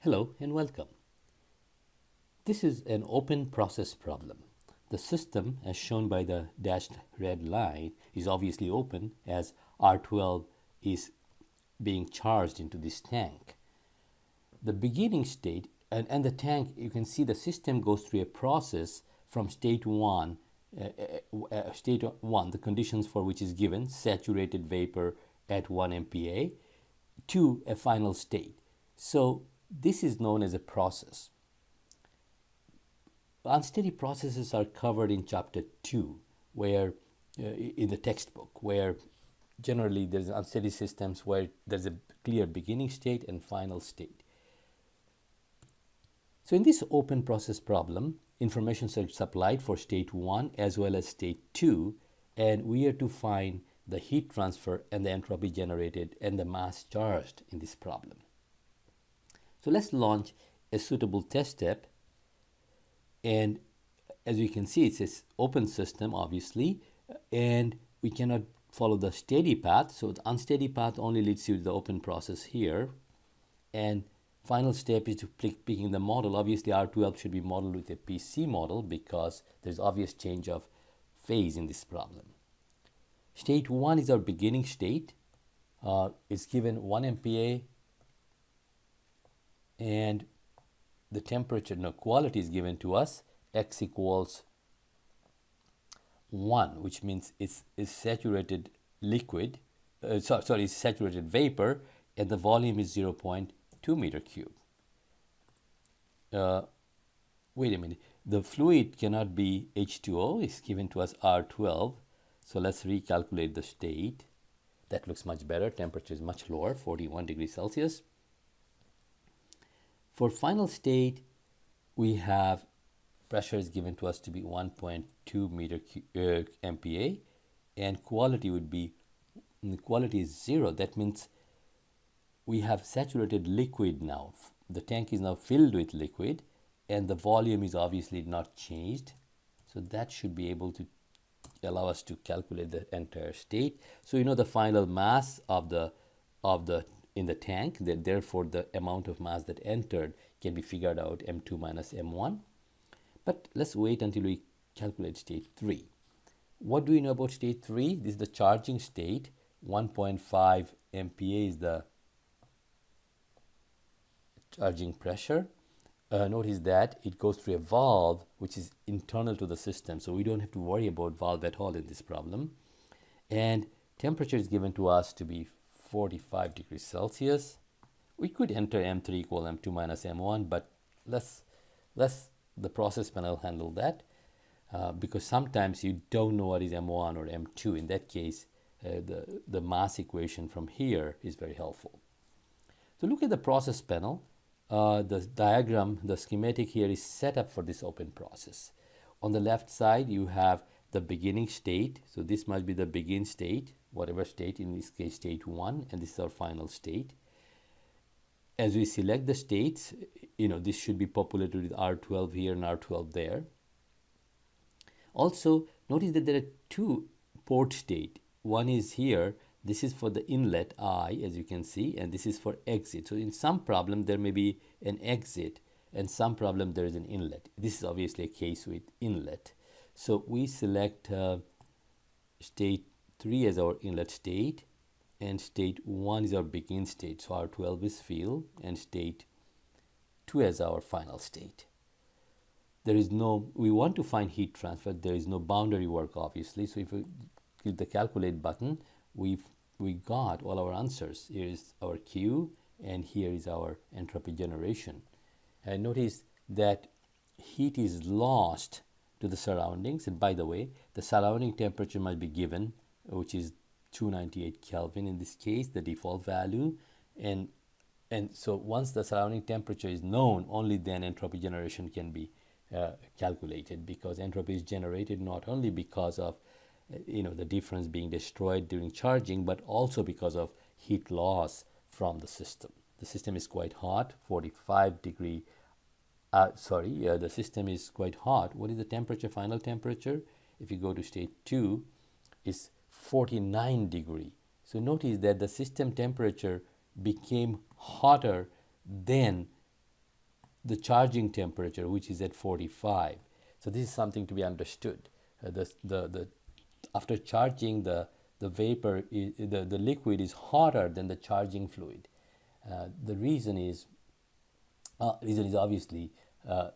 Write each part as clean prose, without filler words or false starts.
Hello and welcome. This is an open process problem. The system, as shown by the dashed red line, is obviously open as R12 is being charged into this tank. The beginning state and the tank, you can see the system goes through a process from state 1, the conditions for which is given, saturated vapor at 1 MPa, to a final state. So this is known as a process. Unsteady processes are covered in chapter 2, where in the textbook, where generally there's unsteady systems where there's a clear beginning state and final state. So in this open process problem, information is supplied for state 1 as well as state 2, and we are to find the heat transfer and the entropy generated and the mass charged in this problem. So let's launch a suitable test step, and as you can see, it's an open system obviously, and we cannot follow the steady path, so the unsteady path only leads you to the open process here. And final step is to picking the model. Obviously R12 should be modeled with a PC model because there's obvious change of phase in this problem. State 1 is our beginning state. It's given 1 MPa, and the temperature, quality is given to us, X equals 1, which means it's saturated liquid, it's saturated vapor, and the volume is 0.2 meter cube. Wait a minute, the fluid cannot be H2O, it's given to us R12, so let's recalculate the state. That looks much better, temperature is much lower, 41 degrees Celsius. For final state, we have pressure is given to us to be 1.2 meter MPa, and quality would be, quality is 0. That means we have saturated liquid now. The tank is now filled with liquid, and the volume is obviously not changed. So that should be able to allow us to calculate the entire state. So you know the final mass of the in the tank, that therefore the amount of mass that entered can be figured out, M2 minus M1. But let's wait until we calculate state 3. What do we know about state 3? This is the charging state. 1.5 MPa is the charging pressure. Notice that it goes through a valve which is internal to the system, so we don't have to worry about valve at all in this problem. And temperature is given to us to be 45 degrees Celsius. We could enter M3 equal M2 minus M1, but let's the process panel handle that because sometimes you don't know what is M1 or M2. In that case, the mass equation from here is very helpful. So look at the process panel. The diagram, the schematic here is set up for this open process. On the left side, you have the beginning state. So this must be the begin state, whatever state, in this case state 1, and this is our final state. As we select the states, this should be populated with R12 here and R12 there. Also, notice that there are two port state. One is here, this is for the inlet I, as you can see, and this is for exit. So in some problem there may be an exit, and some problem there is an inlet. This is obviously a case with inlet. So we select state 3 as our inlet state, and state 1 is our begin state. So R12 is filled, and state 2 as our final state. There is no, we want to find heat transfer. There is no boundary work, obviously. So if we click the calculate button, we got all our answers. Here is our Q, and here is our entropy generation. And notice that heat is lost to the surroundings. And by the way, the surrounding temperature must be given, which is 298 Kelvin in this case, the default value. And so once the surrounding temperature is known, only then entropy generation can be calculated, because entropy is generated not only because of the difference being destroyed during charging, but also because of heat loss from the system. The system is quite hot, 45 degree. The system is quite hot. What is the temperature, final temperature? If you go to state 2, is 49 degree. So notice that the system temperature became hotter than the charging temperature, which is at 45. So this is something to be understood. After charging, the vapor, the liquid is hotter than the charging fluid. The reason is obviously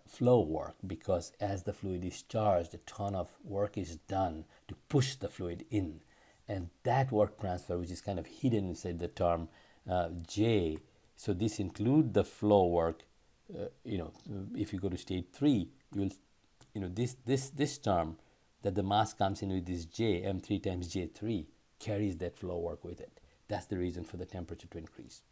flow work, because as the fluid is charged, a ton of work is done to push the fluid in. And that work transfer, which is kind of hidden inside the term J, so this includes the flow work. If you go to state 3, you will, this term that the mass comes in with this J, m3 times J3, carries that flow work with it. That's the reason for the temperature to increase.